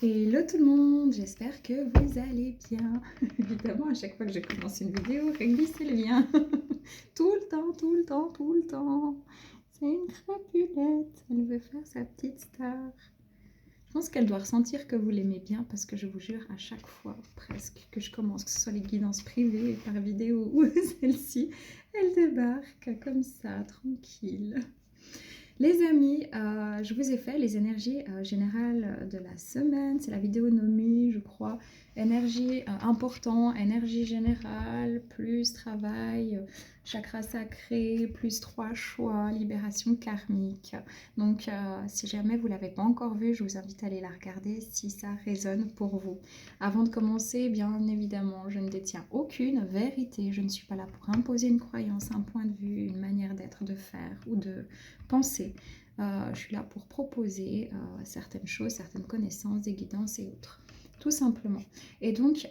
Hello tout le monde, j'espère que vous allez bien. Évidemment, à chaque fois que je commence une vidéo, Réglisse, elle vient. Tout le temps, tout le temps, tout le temps. C'est une crapulette, elle veut faire sa petite star. Je pense qu'elle doit ressentir que vous l'aimez bien parce que je vous jure, à chaque fois presque que je commence, que ce soit les guidances privées par vidéo ou celle-ci, elle débarque comme ça, tranquille. Les amis, je vous ai fait les énergies générales de la semaine. C'est la vidéo nommée, je crois, énergie important, énergie générale, plus travail, chakra sacré, plus 3 choix, libération karmique. Donc, si jamais vous ne l'avez pas encore vue, je vous invite à aller la regarder si ça résonne pour vous. Avant de commencer, bien évidemment, je ne détiens aucune vérité. Je ne suis pas là pour imposer une croyance, un point de vue, une manière d'être, de faire ou de penser. Je suis là pour proposer certaines choses, certaines connaissances, des guidances et autres, tout simplement. Et donc,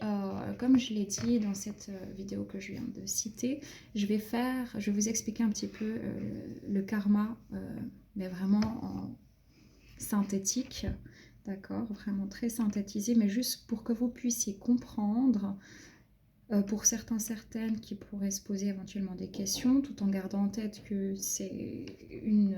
comme je l'ai dit dans cette vidéo que je viens de citer, je vais vous expliquer un petit peu le karma, mais vraiment en synthétique, d'accord, vraiment très synthétisé, mais juste pour que vous puissiez comprendre. Pour certains, certaines qui pourraient se poser éventuellement des questions, tout en gardant en tête que c'est une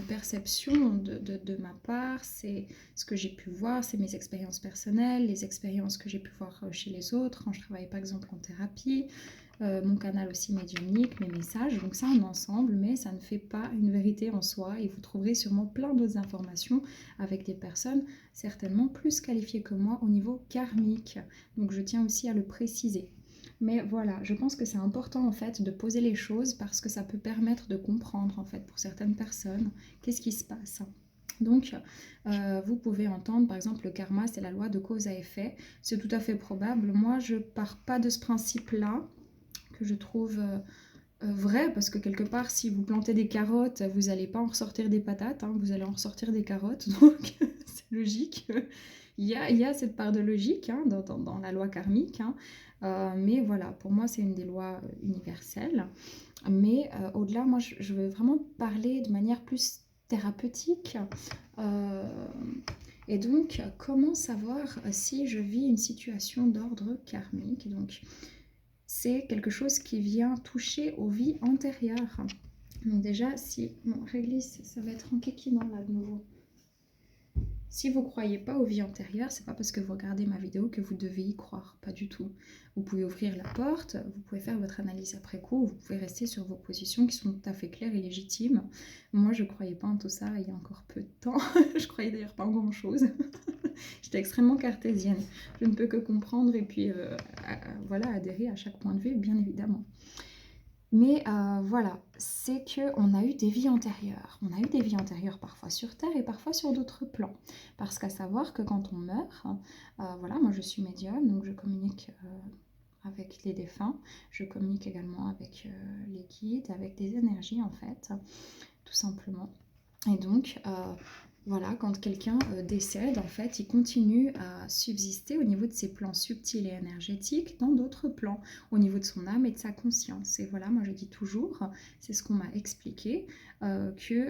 perception de ma part, c'est ce que j'ai pu voir, c'est mes expériences personnelles, les expériences que j'ai pu voir chez les autres, quand je travaille par exemple en thérapie, mon canal aussi médiumnique, mes messages, donc ça un ensemble, mais ça ne fait pas une vérité en soi, et vous trouverez sûrement plein d'autres informations avec des personnes certainement plus qualifiées que moi au niveau karmique, donc je tiens aussi à le préciser. Mais voilà, je pense que c'est important en fait de poser les choses parce que ça peut permettre de comprendre en fait pour certaines personnes qu'est-ce qui se passe. Donc, vous pouvez entendre, par exemple, le karma, c'est la loi de cause à effet. C'est tout à fait probable. Moi, je pars pas de ce principe-là, que je trouve vrai, parce que quelque part, si vous plantez des carottes, vous n'allez pas en ressortir des patates, hein, vous allez en ressortir des carottes, donc c'est logique. Il y a cette part de logique hein, dans la loi karmique, hein, mais voilà, pour moi, c'est une des lois universelles. Mais au-delà, moi, je veux vraiment parler de manière plus thérapeutique. Euh, et donc, comment savoir si je vis une situation d'ordre karmique? Donc, c'est quelque chose qui vient toucher aux vies antérieures. Donc déjà, si... Bon, réglisse, ça va être en kékinant là de nouveau. Si vous ne croyez pas aux vies antérieures, c'est pas parce que vous regardez ma vidéo que vous devez y croire, pas du tout. Vous pouvez ouvrir la porte, vous pouvez faire votre analyse après coup, vous pouvez rester sur vos positions qui sont tout à fait claires et légitimes. Moi, je ne croyais pas en tout ça il y a encore peu de temps. Je croyais d'ailleurs pas en grand-chose. J'étais extrêmement cartésienne. Je ne peux que comprendre et puis voilà, adhérer à chaque point de vue, bien évidemment. Mais voilà, c'est qu'on a eu des vies antérieures. On a eu des vies antérieures parfois sur Terre et parfois sur d'autres plans. Parce qu'à savoir que quand on meurt, voilà, moi je suis médium, donc je communique avec les défunts, je communique également avec les guides, avec des énergies en fait, tout simplement. Et donc, voilà, quand quelqu'un décède, en fait, il continue à subsister au niveau de ses plans subtils et énergétiques dans d'autres plans, au niveau de son âme et de sa conscience. Et voilà, moi je dis toujours, c'est ce qu'on m'a expliqué, que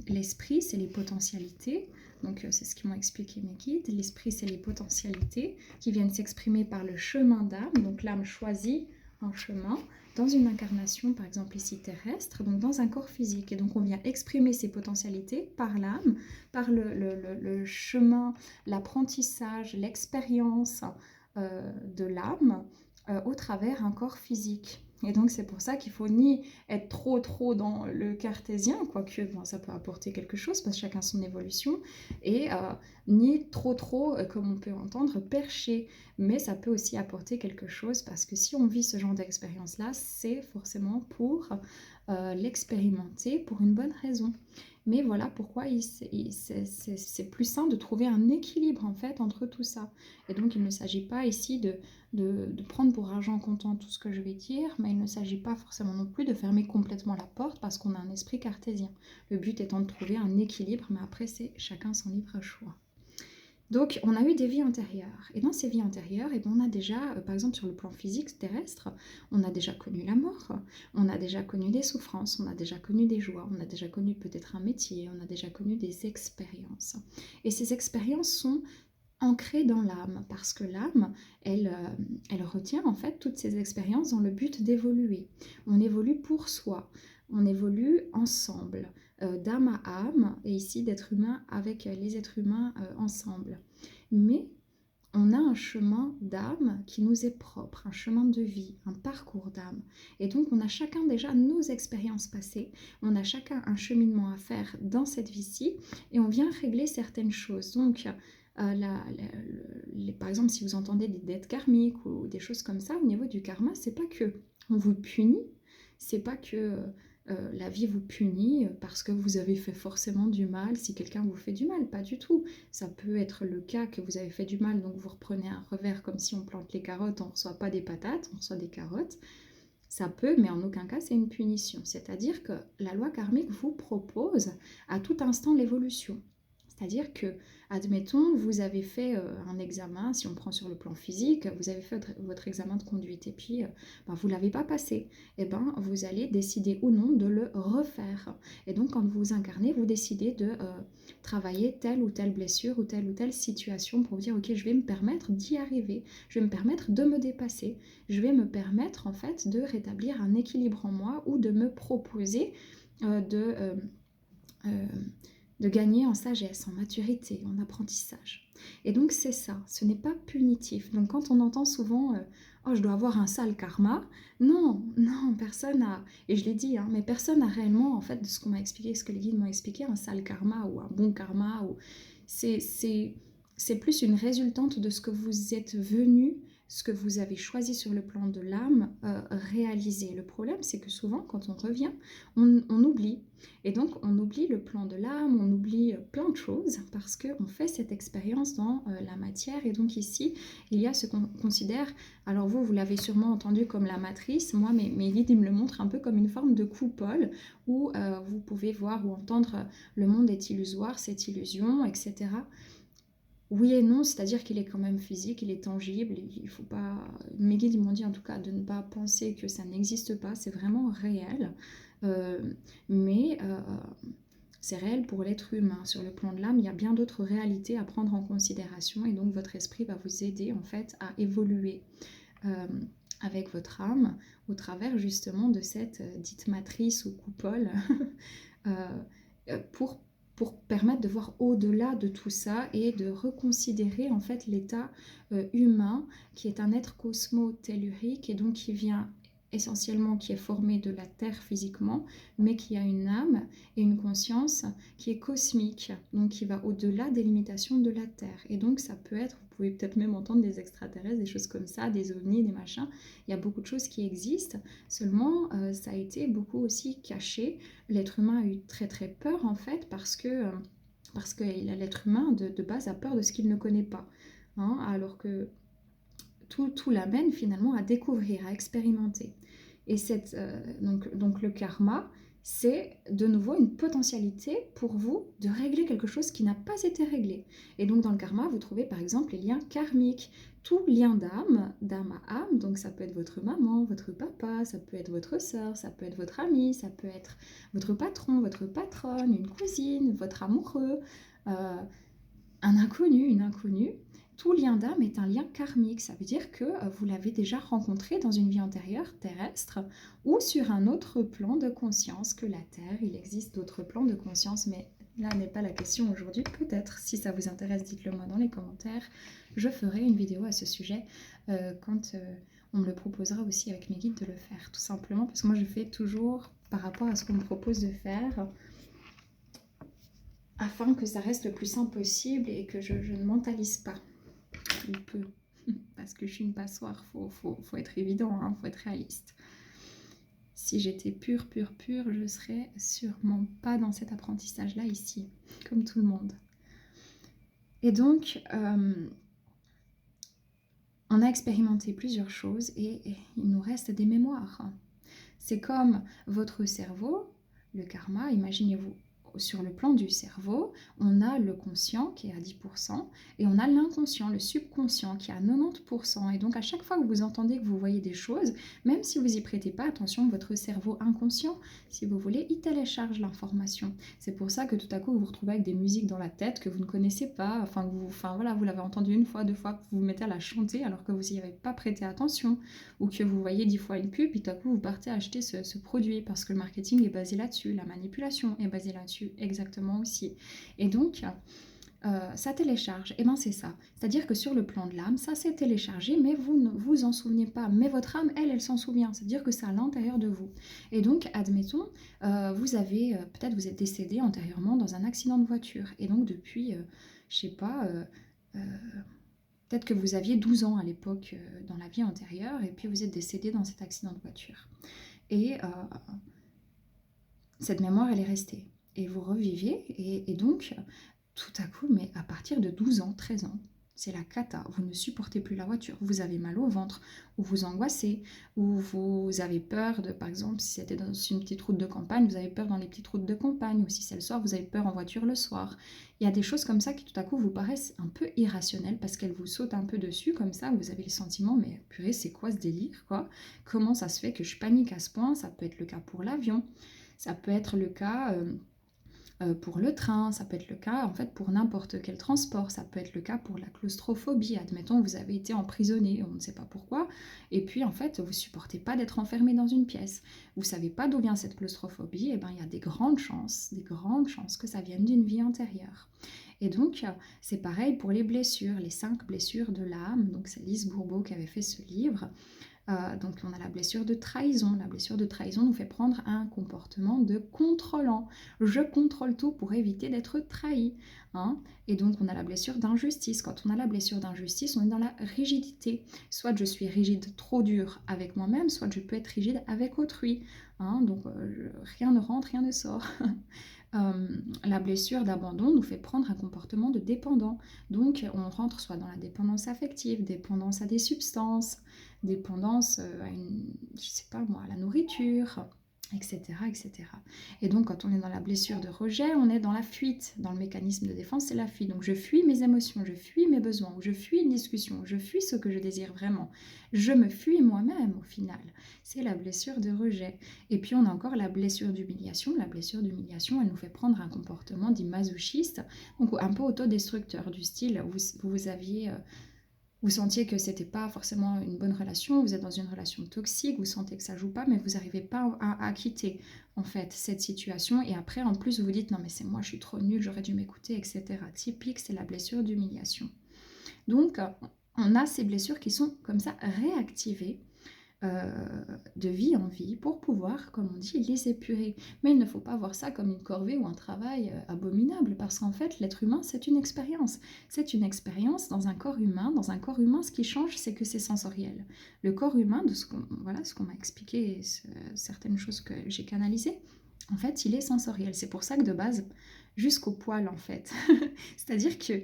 l'esprit, c'est les potentialités. Donc, c'est ce qu'ils m'ont expliqué mes guides. L'esprit, c'est les potentialités qui viennent s'exprimer par le chemin d'âme. Donc, l'âme choisit un chemin dans une incarnation, par exemple ici terrestre, donc dans un corps physique. Et donc, on vient exprimer ces potentialités par l'âme, par le chemin, l'apprentissage, l'expérience de l'âme au travers un corps physique. Et donc c'est pour ça qu'il faut ni être trop dans le cartésien, quoique bon, ça peut apporter quelque chose parce que chacun son évolution, et ni trop, comme on peut entendre, perché. Mais ça peut aussi apporter quelque chose parce que si on vit ce genre d'expérience-là, c'est forcément pour l'expérimenter pour une bonne raison. Mais voilà pourquoi c'est plus sain de trouver un équilibre en fait entre tout ça. Et donc il ne s'agit pas ici de prendre pour argent comptant tout ce que je vais dire, mais il ne s'agit pas forcément non plus de fermer complètement la porte parce qu'on a un esprit cartésien. Le but étant de trouver un équilibre, mais après c'est chacun son libre choix. Donc, on a eu des vies antérieures. Et dans ces vies antérieures, eh ben, on a déjà, par exemple sur le plan physique terrestre, on a déjà connu la mort, on a déjà connu des souffrances, on a déjà connu des joies, on a déjà connu peut-être un métier, on a déjà connu des expériences. Et ces expériences sont ancrées dans l'âme, parce que l'âme, elle retient en fait toutes ces expériences dans le but d'évoluer. On évolue pour soi, on évolue ensemble, d'âme à âme, et ici d'être humain avec les êtres humains ensemble. Mais on a un chemin d'âme qui nous est propre, un chemin de vie, un parcours d'âme. Et donc on a chacun déjà nos expériences passées, on a chacun un cheminement à faire dans cette vie-ci, et on vient régler certaines choses. Donc par exemple, si vous entendez des dettes karmiques ou des choses comme ça, au niveau du karma, c'est pas que on vous punit, c'est pas que la vie vous punit parce que vous avez fait forcément du mal, si quelqu'un vous fait du mal, pas du tout. Ça peut être le cas que vous avez fait du mal, donc vous reprenez un revers comme si on plante les carottes, on ne reçoit pas des patates, on reçoit des carottes. Ça peut, mais en aucun cas c'est une punition. C'est-à-dire que la loi karmique vous propose à tout instant l'évolution. C'est-à-dire que, admettons, vous avez fait un examen, si on prend sur le plan physique, vous avez fait votre examen de conduite et puis vous ne l'avez pas passé. Et ben, vous allez décider ou non de le refaire. Et donc, quand vous incarnez, vous décidez de travailler telle ou telle blessure ou telle situation pour vous dire, ok, je vais me permettre d'y arriver, je vais me permettre de me dépasser, je vais me permettre en fait de rétablir un équilibre en moi ou de me proposer euh, de... euh, euh, de gagner en sagesse, en maturité, en apprentissage. Et donc c'est ça, ce n'est pas punitif. Donc quand on entend souvent oh je dois avoir un sale karma, non, non, personne n'a, et je l'ai dit, hein, mais personne n'a réellement, en fait, de ce qu'on m'a expliqué, ce que les guides m'ont expliqué, un sale karma ou un bon karma, ou c'est plus une résultante de ce que vous êtes venu, ce que vous avez choisi sur le plan de l'âme, réaliser. Le problème, c'est que souvent, quand on revient, on oublie. Et donc, on oublie le plan de l'âme, on oublie plein de choses parce qu'on fait cette expérience dans la matière. Et donc ici, il y a ce qu'on considère, alors vous l'avez sûrement entendu comme la matrice, moi, mes guides, ils me le montrent un peu comme une forme de coupole où vous pouvez voir ou entendre le monde est illusoire, c'est illusion, etc. Oui et non, c'est-à-dire qu'il est quand même physique, il est tangible, il faut pas... Mes guides m'ont dit en tout cas de ne pas penser que ça n'existe pas, c'est vraiment réel, Euh, mais c'est réel pour l'être humain. Sur le plan de l'âme, il y a bien d'autres réalités à prendre en considération et donc votre esprit va vous aider en fait à évoluer euh, avec votre âme au travers justement de cette dite matrice ou coupole pour permettre de voir au-delà de tout ça et de reconsidérer en fait l'état humain qui est un être cosmo-tellurique et donc qui vient essentiellement qui est formé de la terre physiquement mais qui a une âme et une conscience qui est cosmique donc qui va au-delà des limitations de la terre et donc ça peut être, vous pouvez peut-être même entendre des extraterrestres, des choses comme ça, des ovnis, des machins, il y a beaucoup de choses qui existent seulement ça a été beaucoup aussi caché. L'être humain a eu très très peur en fait parce que l'être humain de base a peur de ce qu'il ne connaît pas. Hein, alors que tout l'amène finalement à découvrir, à expérimenter. Et donc le karma, c'est de nouveau une potentialité pour vous de régler quelque chose qui n'a pas été réglé. Et donc dans le karma, vous trouvez par exemple les liens karmiques, tout lien d'âme, d'âme à âme, donc ça peut être votre maman, votre papa, ça peut être votre sœur, ça peut être votre ami, ça peut être votre patron, votre patronne, une cousine, votre amoureux, un inconnu, une inconnue. Tout lien d'âme est un lien karmique, ça veut dire que vous l'avez déjà rencontré dans une vie antérieure terrestre ou sur un autre plan de conscience que la Terre. Il existe d'autres plans de conscience, mais là n'est pas la question aujourd'hui. Peut-être, si ça vous intéresse, dites-le moi dans les commentaires. Je ferai une vidéo à ce sujet quand on me le proposera aussi avec mes guides de le faire, tout simplement parce que moi je fais toujours par rapport à ce qu'on me propose de faire afin que ça reste le plus simple possible et que je ne mentalise pas. Ou peu, parce que je suis une passoire, faut être évident, hein, faut être réaliste. Si j'étais pure, je serais sûrement pas dans cet apprentissage-là ici, comme tout le monde. Et donc, on a expérimenté plusieurs choses et il nous reste des mémoires. C'est comme votre cerveau, le karma, imaginez-vous sur le plan du cerveau, on a le conscient qui est à 10% et on a l'inconscient, le subconscient qui est à 90%. Et donc à chaque fois que vous entendez que vous voyez des choses, même si vous n'y prêtez pas attention, votre cerveau inconscient, si vous voulez, il télécharge l'information. C'est pour ça que tout à coup vous vous retrouvez avec des musiques dans la tête que vous ne connaissez pas, enfin voilà, vous l'avez entendu une fois, deux fois, vous vous mettez à la chanter alors que vous n'y avez pas prêté attention, ou que vous voyez 10 fois une pub, puis tout à coup vous partez acheter ce produit, parce que le marketing est basé là-dessus, la manipulation est basée là-dessus, exactement aussi. Et donc, ça télécharge, et bien c'est ça. C'est-à-dire que sur le plan de l'âme, ça s'est téléchargé, mais vous ne vous en souvenez pas. Mais votre âme, elle s'en souvient. C'est-à-dire que c'est à l'intérieur de vous. Et donc, admettons, vous avez, peut-être vous êtes décédé antérieurement dans un accident de voiture. Et donc depuis, je sais pas, peut-être que vous aviez 12 ans à l'époque dans la vie antérieure, et puis vous êtes décédé dans cet accident de voiture. Et cette mémoire, elle est restée. Et vous revivez, et donc, tout à coup, mais à partir de 12 ans, 13 ans, c'est la cata. Vous ne supportez plus la voiture, vous avez mal au ventre, ou vous angoissez, ou vous avez peur de, par exemple, si c'était dans une petite route de campagne, vous avez peur dans les petites routes de campagne, ou si c'est le soir, vous avez peur en voiture le soir. Il y a des choses comme ça qui tout à coup vous paraissent un peu irrationnelles, parce qu'elles vous sautent un peu dessus, comme ça, vous avez le sentiment, mais purée, c'est quoi ce délire, quoi? Comment ça se fait que je panique à ce point? Ça peut être le cas pour l'avion, ça peut être le cas... pour le train, ça peut être le cas en fait pour n'importe quel transport, ça peut être le cas pour la claustrophobie, admettons vous avez été emprisonné, on ne sait pas pourquoi, et puis en fait vous supportez pas d'être enfermé dans une pièce, vous savez pas d'où vient cette claustrophobie, et bien il y a des grandes chances que ça vienne d'une vie antérieure. Et donc c'est pareil pour les blessures, les 5 blessures de l'âme, donc c'est Lise Bourbeau qui avait fait ce livre. Donc on a la blessure de trahison. La blessure de trahison nous fait prendre un comportement de contrôlant. Je contrôle tout pour éviter d'être trahi. Hein. Et donc on a la blessure d'injustice. Quand on a la blessure d'injustice, on est dans la rigidité. Soit je suis rigide, trop dur avec moi-même, soit je peux être rigide avec autrui. Hein. Donc rien ne rentre, rien ne sort. La blessure d'abandon nous fait prendre un comportement de dépendant. Donc on rentre soit dans la dépendance affective, dépendance à des substances, dépendance à je sais pas moi, à la nourriture, etc., etc. Et donc quand on est dans la blessure de rejet, on est dans la fuite. Dans le mécanisme de défense, c'est la fuite. Donc je fuis mes émotions, je fuis mes besoins, je fuis une discussion, je fuis ce que je désire vraiment. Je me fuis moi-même au final. C'est la blessure de rejet. Et puis on a encore la blessure d'humiliation. La blessure d'humiliation, elle nous fait prendre un comportement dit masochiste, donc un peu autodestructeur, du style vous aviez... vous sentiez que c'était pas forcément une bonne relation, vous êtes dans une relation toxique, vous sentez que ça joue pas, mais vous n'arrivez pas à quitter en fait cette situation. Et après, en plus, vous vous dites non mais c'est moi, je suis trop nulle, j'aurais dû m'écouter, etc. Typique, c'est la blessure d'humiliation. Donc, on a ces blessures qui sont comme ça réactivées de vie en vie pour pouvoir, comme on dit, les épurer. Mais il ne faut pas voir ça comme une corvée ou un travail abominable, parce qu'en fait, l'être humain, c'est une expérience. C'est une expérience dans un corps humain. Dans un corps humain, ce qui change, c'est que c'est sensoriel. Le corps humain, de ce qu'on m'a expliqué, certaines choses que j'ai canalisées, en fait, il est sensoriel. C'est pour ça que de base, jusqu'au poil, en fait. C'est-à-dire que,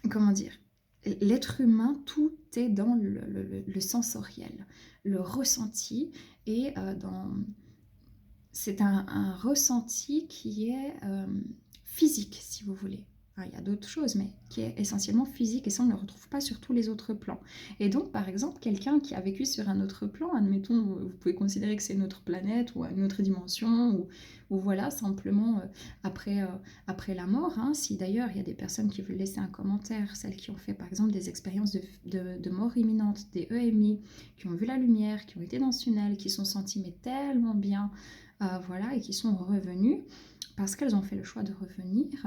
comment dire, l'être humain, tout est dans le sensoriel, le ressenti, et c'est un ressenti qui est physique, si vous voulez. Enfin, il y a d'autres choses, mais qui est essentiellement physique, et ça, on ne le retrouve pas sur tous les autres plans. Et donc, par exemple, quelqu'un qui a vécu sur un autre plan, admettons, vous pouvez considérer que c'est une autre planète, ou une autre dimension, ou voilà, simplement après la mort. Hein. Si d'ailleurs, il y a des personnes qui veulent laisser un commentaire, celles qui ont fait, par exemple, des expériences de mort imminente, des EMI, qui ont vu la lumière, qui ont été dans ce tunnel, qui sont senties mais tellement bien, voilà, et qui sont revenues, parce qu'elles ont fait le choix de revenir,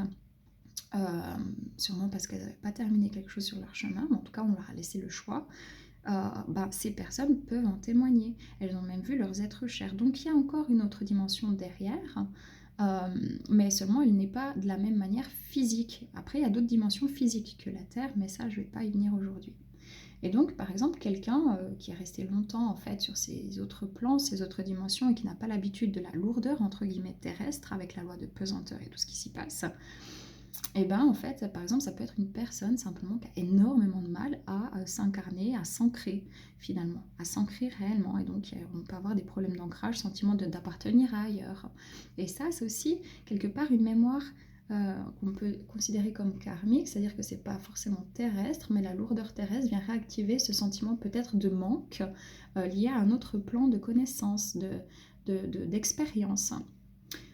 sûrement parce qu'elles n'avaient pas terminé quelque chose sur leur chemin, mais en tout cas on leur a laissé le choix. Ces personnes peuvent en témoigner, elles ont même vu leurs êtres chers, donc il y a encore une autre dimension derrière, mais seulement elle n'est pas de la même manière physique. Après il y a d'autres dimensions physiques que la Terre, mais ça je ne vais pas y venir aujourd'hui. Et donc par exemple quelqu'un qui est resté longtemps en fait sur ces autres plans, ces autres dimensions, et qui n'a pas l'habitude de la lourdeur entre guillemets terrestre avec la loi de pesanteur et tout ce qui s'y passe, Et bien en fait, par exemple, ça peut être une personne simplement qui a énormément de mal à s'incarner, à s'ancrer finalement, à s'ancrer réellement. Et donc on peut avoir des problèmes d'ancrage, sentiment d'appartenir à ailleurs. Et ça, c'est aussi quelque part une mémoire qu'on peut considérer comme karmique, c'est-à-dire que c'est pas forcément terrestre, mais la lourdeur terrestre vient réactiver ce sentiment peut-être de manque lié à un autre plan de connaissance, d'expérience.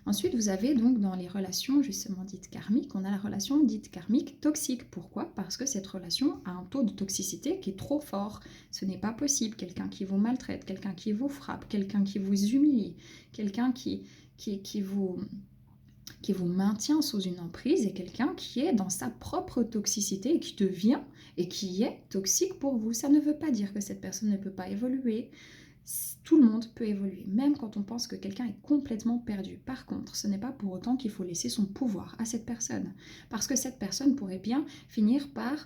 Ensuite, vous avez donc dans les relations justement dites karmiques, on a la relation dite karmique toxique. Pourquoi? Parce que cette relation a un taux de toxicité qui est trop fort. Ce n'est pas possible. Quelqu'un qui vous maltraite, quelqu'un qui vous frappe, quelqu'un qui vous humilie, quelqu'un qui vous maintient sous une emprise et quelqu'un qui est dans sa propre toxicité et qui devient et qui est toxique pour vous. Ça ne veut pas dire que cette personne ne peut pas évoluer. Tout le monde peut évoluer, même quand on pense que quelqu'un est complètement perdu. Par contre, ce n'est pas pour autant qu'il faut laisser son pouvoir à cette personne, parce que cette personne pourrait bien finir par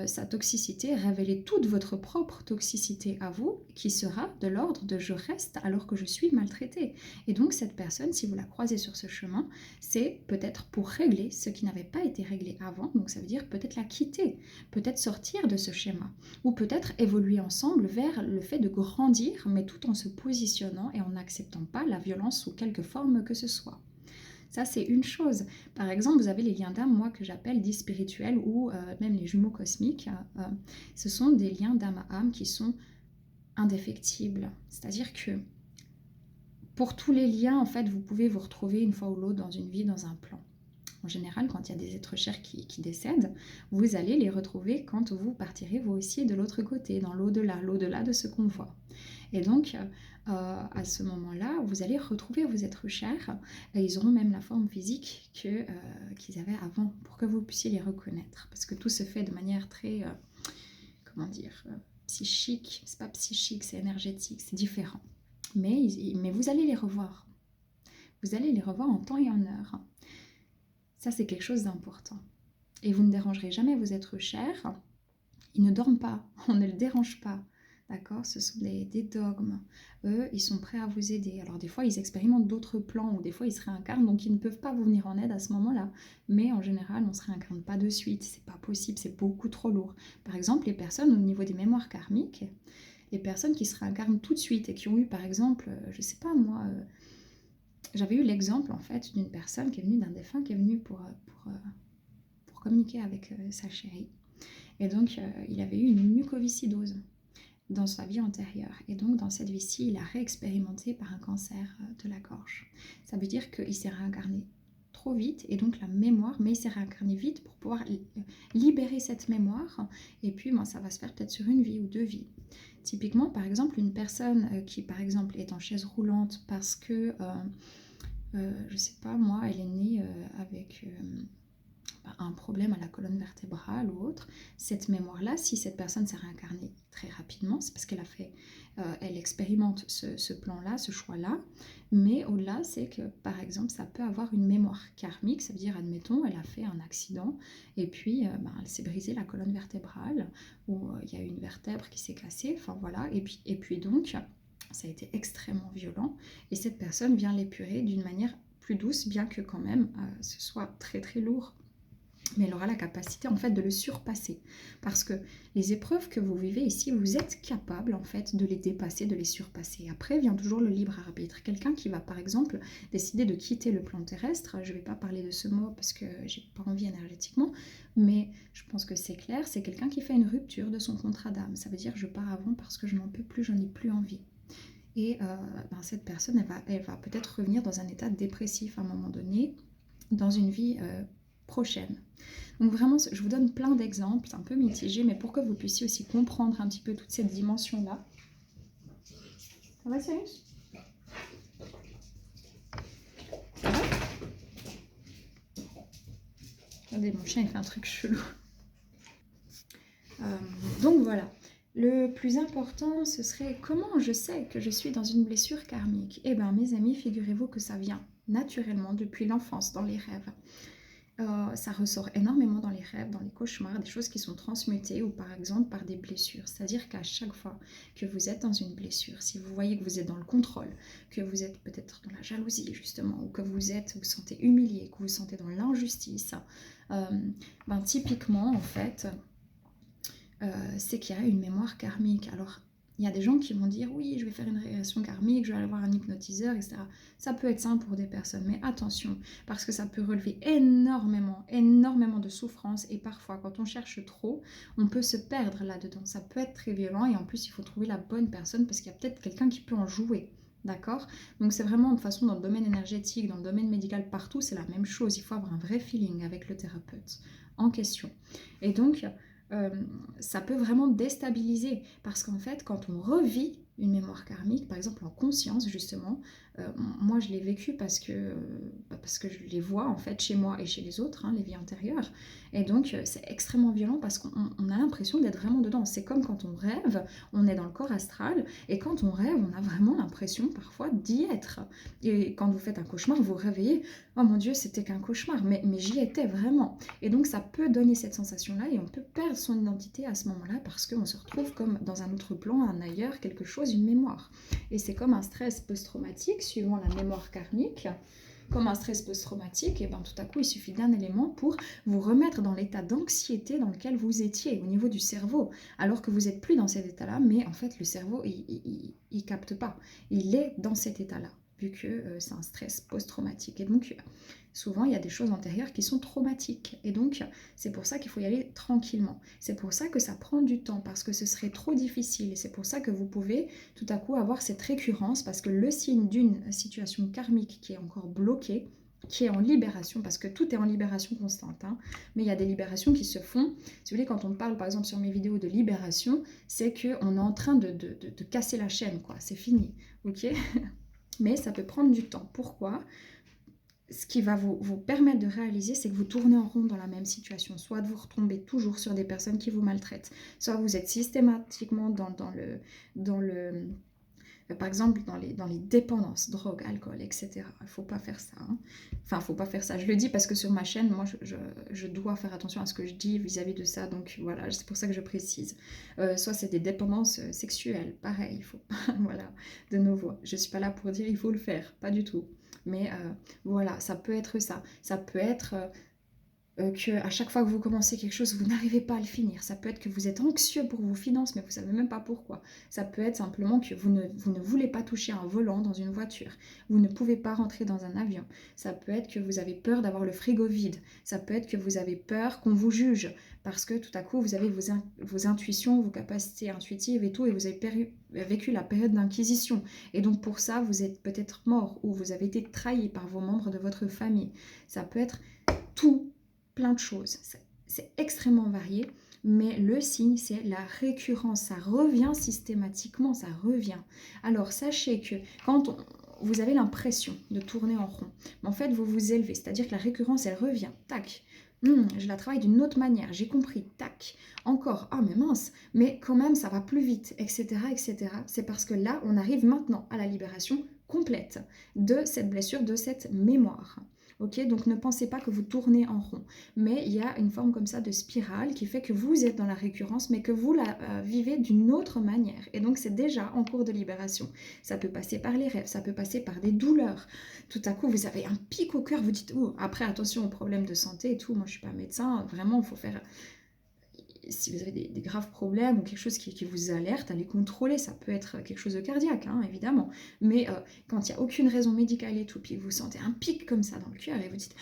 sa toxicité, révéler toute votre propre toxicité à vous, qui sera de l'ordre de je reste alors que je suis maltraitée. Et donc cette personne, si vous la croisez sur ce chemin, c'est peut-être pour régler ce qui n'avait pas été réglé avant, donc ça veut dire peut-être la quitter, peut-être sortir de ce schéma, ou peut-être évoluer ensemble vers le fait de grandir, mais tout en se positionnant et en n'acceptant pas la violence sous quelque forme que ce soit. Ça, c'est une chose. Par exemple, vous avez les liens d'âme, moi, que j'appelle dits spirituels, ou même les jumeaux cosmiques. Ce sont des liens d'âme à âme qui sont indéfectibles. C'est-à-dire que pour tous les liens, en fait, vous pouvez vous retrouver une fois ou l'autre dans une vie, dans un plan. En général, quand il y a des êtres chers qui décèdent, vous allez les retrouver quand vous partirez vous aussi de l'autre côté, dans l'au-delà de ce qu'on voit. Et donc, à ce moment-là, vous allez retrouver vos êtres chers, et ils auront même la forme physique qu'ils avaient avant, pour que vous puissiez les reconnaître. Parce que tout se fait de manière très, psychique. C'est pas psychique, c'est énergétique, c'est différent. Mais vous allez les revoir. Vous allez les revoir en temps et en heure. Ça, c'est quelque chose d'important. Et vous ne dérangerez jamais vos êtres chers. Ils ne dorment pas, on ne le dérange pas. D'accord? Ce sont des dogmes. Eux, ils sont prêts à vous aider. Alors des fois, ils expérimentent d'autres plans ou des fois, ils se réincarnent, donc ils ne peuvent pas vous venir en aide à ce moment-là. Mais en général, on ne se réincarne pas de suite. C'est pas possible, c'est beaucoup trop lourd. Par exemple, les personnes au niveau des mémoires karmiques, les personnes qui se réincarnent tout de suite et qui ont eu, par exemple, je sais pas moi... J'avais eu l'exemple en fait d'une personne qui est venue, d'un défunt qui est venu pour communiquer avec sa chérie. Et donc il avait eu une mucoviscidose dans sa vie antérieure. Et donc dans cette vie-ci, il a réexpérimenté par un cancer de la gorge. Ça veut dire qu'il s'est réincarné trop vite et donc la mémoire, mais il s'est réincarné vite pour pouvoir libérer cette mémoire. Et puis ça va se faire peut-être sur une vie ou 2 vies. Typiquement, par exemple, une personne qui par exemple est en chaise roulante parce que je sais pas moi, elle est née avec un problème à la colonne vertébrale ou autre, cette mémoire-là, si cette personne s'est réincarnée très rapidement, c'est parce qu'elle a fait, elle expérimente ce plan-là, ce choix-là, mais au-delà, c'est que par exemple, ça peut avoir une mémoire karmique, ça veut dire, admettons, elle a fait un accident et puis elle s'est brisée la colonne vertébrale ou il y a une vertèbre qui s'est cassée, enfin voilà, et puis donc ça a été extrêmement violent et cette personne vient l'épurer d'une manière plus douce, bien que quand même ce soit très très lourd. Mais elle aura la capacité en fait de le surpasser. Parce que les épreuves que vous vivez ici, vous êtes capable en fait de les dépasser, de les surpasser. Après vient toujours le libre arbitre. Quelqu'un qui va par exemple décider de quitter le plan terrestre, je ne vais pas parler de ce mot parce que j'ai pas envie énergétiquement, mais je pense que c'est clair, c'est quelqu'un qui fait une rupture de son contrat d'âme. Ça veut dire je pars avant parce que je n'en peux plus, je n'ai plus envie. Et cette personne, elle va peut-être revenir dans un état dépressif à un moment donné, dans une vie prochaine. Donc vraiment, je vous donne plein d'exemples, c'est un peu mitigé, mais pour que vous puissiez aussi comprendre un petit peu toute cette dimension-là. Ça va, Cyrus? Ça va? Regardez, mon chien, il fait un truc chelou. Donc voilà. Le plus important, ce serait comment je sais que je suis dans une blessure karmique. Eh bien, mes amis, figurez-vous que ça vient naturellement depuis l'enfance, dans les rêves. Ça ressort énormément dans les rêves, dans les cauchemars, des choses qui sont transmutées ou par exemple par des blessures. C'est-à-dire qu'à chaque fois que vous êtes dans une blessure, si vous voyez que vous êtes dans le contrôle, que vous êtes peut-être dans la jalousie justement, ou que vous vous sentez humilié, que vous vous sentez dans l'injustice, euh, typiquement en fait, c'est qu'il y a une mémoire karmique. Alors, il y a des gens qui vont dire oui, je vais faire une régression karmique, je vais aller voir un hypnotiseur, etc. Ça peut être simple pour des personnes, mais attention, parce que ça peut relever énormément, énormément de souffrance et parfois, quand on cherche trop, on peut se perdre là-dedans. Ça peut être très violent et en plus, il faut trouver la bonne personne parce qu'il y a peut-être quelqu'un qui peut en jouer. D'accord? Donc c'est vraiment de façon dans le domaine énergétique, dans le domaine médical, partout, c'est la même chose. Il faut avoir un vrai feeling avec le thérapeute en question. Et donc, euh, ça peut vraiment déstabiliser parce qu'en fait, quand on revit une mémoire karmique, par exemple en conscience justement, moi je l'ai vécu parce que je les vois en fait chez moi et chez les autres, hein, les vies antérieures, et donc c'est extrêmement violent parce qu'on a l'impression d'être vraiment dedans. C'est comme quand on rêve, on est dans le corps astral, et quand on rêve, on a vraiment l'impression parfois d'y être. Et quand vous faites un cauchemar, vous vous réveillez, oh mon Dieu, c'était qu'un cauchemar, mais j'y étais vraiment. Et donc ça peut donner cette sensation-là et on peut perdre son identité à ce moment-là parce qu'on se retrouve comme dans un autre plan, un ailleurs, quelque chose, une mémoire. Et c'est comme un stress post-traumatique, suivant la mémoire karmique. Comme un stress post-traumatique, et bien tout à coup il suffit d'un élément pour vous remettre dans l'état d'anxiété dans lequel vous étiez au niveau du cerveau, alors que vous n'êtes plus dans cet état-là, mais en fait le cerveau il capte pas, il est dans cet état-là vu que c'est un stress post-traumatique. Et donc souvent il y a des choses antérieures qui sont traumatiques, et donc c'est pour ça qu'il faut y aller tranquillement. C'est pour ça que ça prend du temps, parce que ce serait trop difficile, et c'est pour ça que vous pouvez tout à coup avoir cette récurrence, parce que le signe d'une situation karmique qui est encore bloquée, qui est en libération, parce que tout est en libération constante, hein, mais il y a des libérations qui se font. Si vous voulez, quand on parle par exemple sur mes vidéos de libération, c'est qu'on est en train de casser la chaîne, quoi. C'est fini, ok? Mais ça peut prendre du temps. Pourquoi? Ce qui va vous permettre de réaliser, c'est que vous tournez en rond dans la même situation. Soit vous retombez toujours sur des personnes qui vous maltraitent, soit vous êtes systématiquement dans le par exemple dans les dépendances, drogue, alcool, etc. Il ne faut pas faire ça. Hein. Enfin, il ne faut pas faire ça. Je le dis parce que sur ma chaîne, moi, je dois faire attention à ce que je dis vis-à-vis de ça. Donc voilà, c'est pour ça que je précise. Soit c'est des dépendances sexuelles, pareil. Il faut pas, voilà, de nouveau. Je ne suis pas là pour dire il faut le faire, pas du tout. Mais voilà, ça peut être ça. Ça peut être que à chaque fois que vous commencez quelque chose, vous n'arrivez pas à le finir. Ça peut être que vous êtes anxieux pour vos finances, mais vous ne savez même pas pourquoi. Ça peut être simplement que vous ne voulez pas toucher un volant dans une voiture. Vous ne pouvez pas rentrer dans un avion. Ça peut être que vous avez peur d'avoir le frigo vide. Ça peut être que vous avez peur qu'on vous juge parce que tout à coup, vous avez vos intuitions, vos capacités intuitives et tout, et vous avez vécu la période d'inquisition. Et donc pour ça, vous êtes peut-être mort ou vous avez été trahi par vos membres de votre famille. Ça peut être tout, plein de choses. C'est extrêmement varié, mais le signe, c'est la récurrence. Ça revient systématiquement, ça revient. Alors, sachez que quand vous avez l'impression de tourner en rond, mais en fait, vous vous élevez, c'est-à-dire que la récurrence, elle revient, tac. Je la travaille d'une autre manière, j'ai compris, tac. Encore, ah mais mince, mais quand même, ça va plus vite, etc., etc. C'est parce que là, on arrive maintenant à la libération complète de cette blessure, de cette mémoire. Ok, donc ne pensez pas que vous tournez en rond, mais il y a une forme comme ça de spirale qui fait que vous êtes dans la récurrence, mais que vous la vivez d'une autre manière. Et donc c'est déjà en cours de libération. Ça peut passer par les rêves, ça peut passer par des douleurs. Tout à coup, vous avez un pic au cœur, vous dites, oh, après attention aux problèmes de santé et tout, moi je suis pas médecin, vraiment il faut faire... Si vous avez des graves problèmes ou quelque chose qui vous alerte, allez contrôler. Ça peut être quelque chose de cardiaque, hein, évidemment. Mais quand il n'y a aucune raison médicale et tout, puis vous sentez un pic comme ça dans le cœur et vous dites...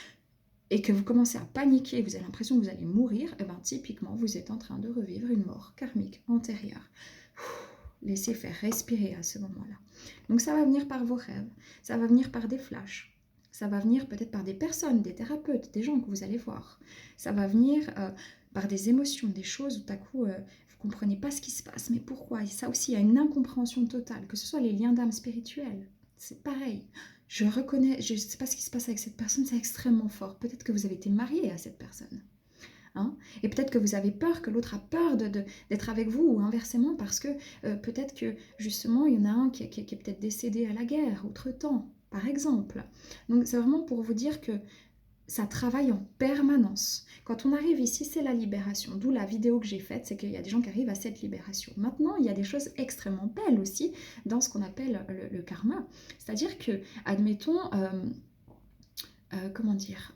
et que vous commencez à paniquer, vous avez l'impression que vous allez mourir, et bien typiquement, vous êtes en train de revivre une mort karmique antérieure. Laissez faire respirer à ce moment-là. Donc ça va venir par vos rêves, ça va venir par des flashs, ça va venir peut-être par des personnes, des thérapeutes, des gens que vous allez voir. Ça va venir par des émotions, des choses où tout à coup, vous ne comprenez pas ce qui se passe, mais pourquoi? Et ça aussi, il y a une incompréhension totale, que ce soit les liens d'âme spirituels, c'est pareil. Je reconnais, je ne sais pas ce qui se passe avec cette personne, c'est extrêmement fort. Peut-être que vous avez été marié à cette personne. Hein, et peut-être que vous avez peur, que l'autre a peur d'être avec vous, ou inversement, parce que peut-être que justement, il y en a un qui est peut-être décédé à la guerre, autre temps, par exemple. Donc c'est vraiment pour vous dire que ça travaille en permanence. Quand on arrive ici, c'est la libération. D'où la vidéo que j'ai faite, c'est qu'il y a des gens qui arrivent à cette libération. Maintenant, il y a des choses extrêmement belles aussi dans ce qu'on appelle le karma. C'est-à-dire que, admettons, comment dire,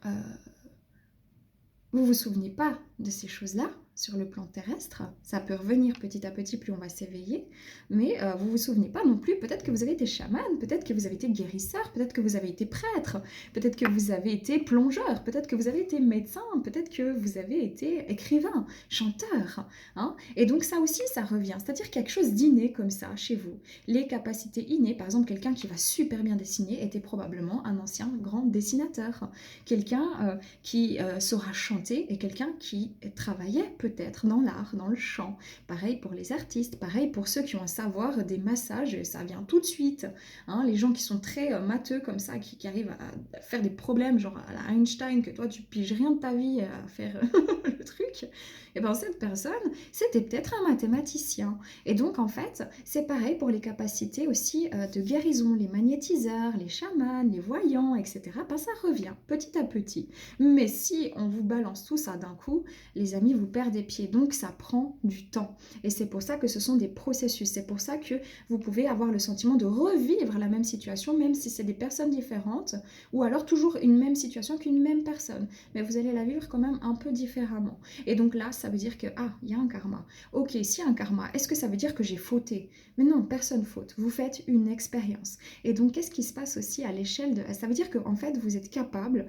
vous vous souvenez pas de ces choses-là sur le plan terrestre, ça peut revenir petit à petit plus on va s'éveiller, mais vous vous souvenez pas non plus, peut-être que vous avez été chaman, peut-être que vous avez été guérisseur, peut-être que vous avez été prêtre, peut-être que vous avez été plongeur, peut-être que vous avez été médecin, peut-être que vous avez été écrivain, chanteur, hein. Et donc ça aussi ça revient, c'est-à-dire quelque chose d'inné comme ça chez vous. Les capacités innées, par exemple quelqu'un qui va super bien dessiner était probablement un ancien grand dessinateur, quelqu'un qui saura chanter et quelqu'un qui travaillait peut-être dans l'art, dans le chant. Pareil pour les artistes, pareil pour ceux qui ont un savoir des massages, ça vient tout de suite. Hein, les gens qui sont très matheux comme ça, qui arrivent à faire des problèmes, genre à la Einstein, que toi tu piges rien de ta vie à faire le truc, et bien cette personne, c'était peut-être un mathématicien. Et donc en fait, c'est pareil pour les capacités aussi de guérison, les magnétiseurs, les chamans, les voyants, etc. Ben, ça revient petit à petit. Mais si on vous balance tout ça d'un coup, les amis, vous perdez pied. Donc ça prend du temps. Et c'est pour ça que ce sont des processus. C'est pour ça que vous pouvez avoir le sentiment de revivre la même situation, même si c'est des personnes différentes, ou alors toujours une même situation qu'une même personne. Mais vous allez la vivre quand même un peu différemment. Et donc là, ça veut dire que, ah, il y a un karma. Ok, s'il y a un karma, est-ce que ça veut dire que j'ai fauté? Mais non, personne faute. Vous faites une expérience. Et donc, qu'est-ce qui se passe aussi à l'échelle de... Ça veut dire qu'en fait, vous êtes capable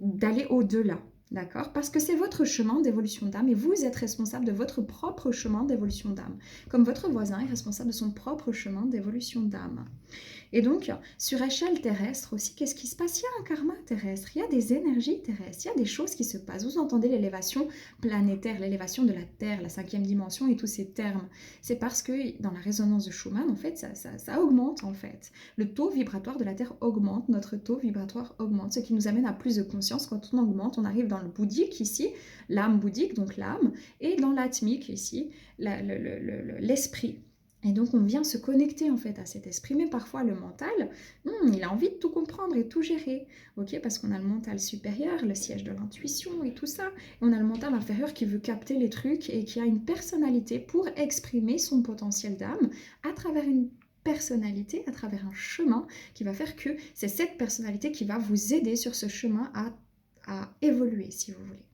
d'aller au-delà. D'accord? Parce que c'est votre chemin d'évolution d'âme et vous êtes responsable de votre propre chemin d'évolution d'âme. Comme votre voisin est responsable de son propre chemin d'évolution d'âme. Et donc, sur échelle terrestre aussi, qu'est-ce qui se passe? Il y a un karma terrestre, il y a des énergies terrestres, il y a des choses qui se passent. Vous entendez l'élévation planétaire, l'élévation de la Terre, la 5e dimension et tous ces termes. C'est parce que dans la résonance de Schumann, en fait, ça augmente, en fait. Le taux vibratoire de la Terre augmente, notre taux vibratoire augmente, ce qui nous amène à plus de conscience. Quand on augmente, on arrive dans le bouddhique ici, l'âme bouddhique, donc l'âme, et dans l'atmique ici, l'esprit. Et donc on vient se connecter en fait à cet esprit, mais parfois le mental, il a envie de tout comprendre et tout gérer, ok? Parce qu'on a le mental supérieur, le siège de l'intuition et tout ça, et on a le mental inférieur qui veut capter les trucs et qui a une personnalité pour exprimer son potentiel d'âme à travers une personnalité, à travers un chemin qui va faire que c'est cette personnalité qui va vous aider sur ce chemin à évoluer, si vous voulez.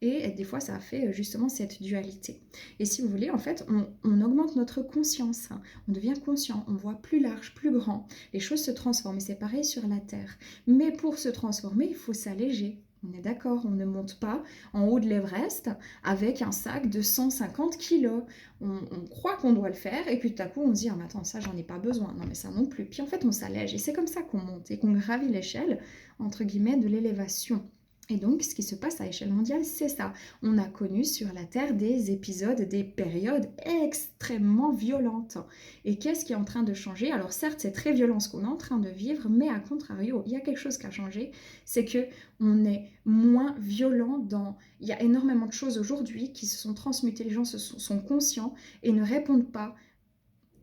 Et des fois, ça fait justement cette dualité. Et si vous voulez, en fait, on augmente notre conscience. On devient conscient, on voit plus large, plus grand. Les choses se transforment. Et c'est pareil sur la Terre. Mais pour se transformer, il faut s'alléger. On est d'accord, on ne monte pas en haut de l'Everest avec un sac de 150 kilos. On croit qu'on doit le faire et puis tout à coup on se dit ah mais attends ça j'en ai pas besoin, non mais ça non plus. Puis en fait on s'allège et c'est comme ça qu'on monte et qu'on gravit l'échelle entre guillemets de l'élévation. Et donc, ce qui se passe à échelle mondiale, c'est ça. On a connu sur la Terre des épisodes, des périodes extrêmement violentes. Et qu'est-ce qui est en train de changer? Alors certes, c'est très violent ce qu'on est en train de vivre, mais à contrario, il y a quelque chose qui a changé, c'est que on est moins violent dans... Il y a énormément de choses aujourd'hui qui se sont transmutées, les gens sont conscients et ne répondent pas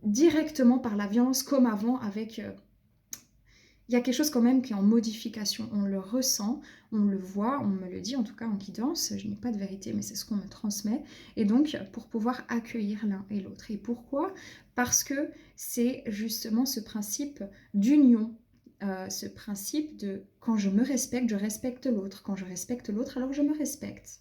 directement par la violence comme avant avec... Il y a quelque chose quand même qui est en modification, on le ressent, on le voit, on me le dit en tout cas en guidance, je n'ai pas de vérité mais c'est ce qu'on me transmet, et donc pour pouvoir accueillir l'un et l'autre. Et pourquoi? Parce que c'est justement ce principe d'union, ce principe de quand je me respecte, je respecte l'autre, quand je respecte l'autre, alors je me respecte.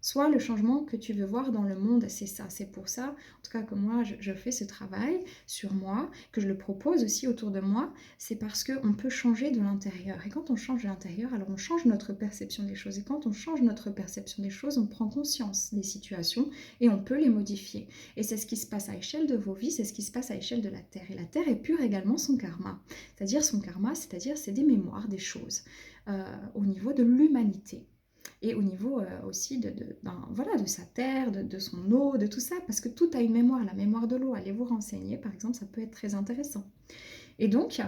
Soit le changement que tu veux voir dans le monde, c'est ça. C'est pour ça, en tout cas que moi, je fais ce travail sur moi, que je le propose aussi autour de moi, c'est parce qu'on peut changer de l'intérieur. Et quand on change de l'intérieur, alors on change notre perception des choses. Et quand on change notre perception des choses, on prend conscience des situations et on peut les modifier. Et c'est ce qui se passe à l'échelle de vos vies, c'est ce qui se passe à l'échelle de la Terre. Et la Terre est pure également son karma. C'est-à-dire son karma, c'est-à-dire c'est des mémoires, des choses au niveau de l'humanité. Et au niveau aussi voilà, de sa terre, de son eau, de tout ça, parce que tout a une mémoire, la mémoire de l'eau. Allez vous renseigner, par exemple, ça peut être très intéressant. Et donc,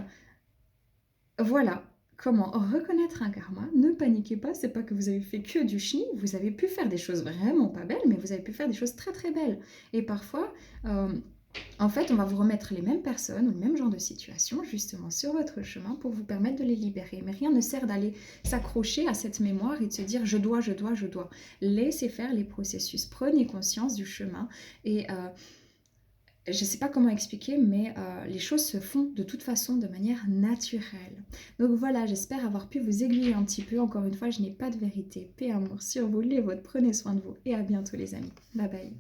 voilà comment reconnaître un karma. Ne paniquez pas, c'est pas que vous avez fait que du chenille, vous avez pu faire des choses vraiment pas belles, mais vous avez pu faire des choses très très belles. Et parfois... En fait, on va vous remettre les mêmes personnes ou le même genre de situation justement sur votre chemin pour vous permettre de les libérer. Mais rien ne sert d'aller s'accrocher à cette mémoire et de se dire je dois, je dois, je dois. Laissez faire les processus. Prenez conscience du chemin et je ne sais pas comment expliquer, mais les choses se font de toute façon de manière naturelle. Donc voilà, j'espère avoir pu vous aiguiller un petit peu. Encore une fois, je n'ai pas de vérité. Paix, amour sur vous, les vôtres. Prenez soin de vous et à bientôt les amis. Bye bye.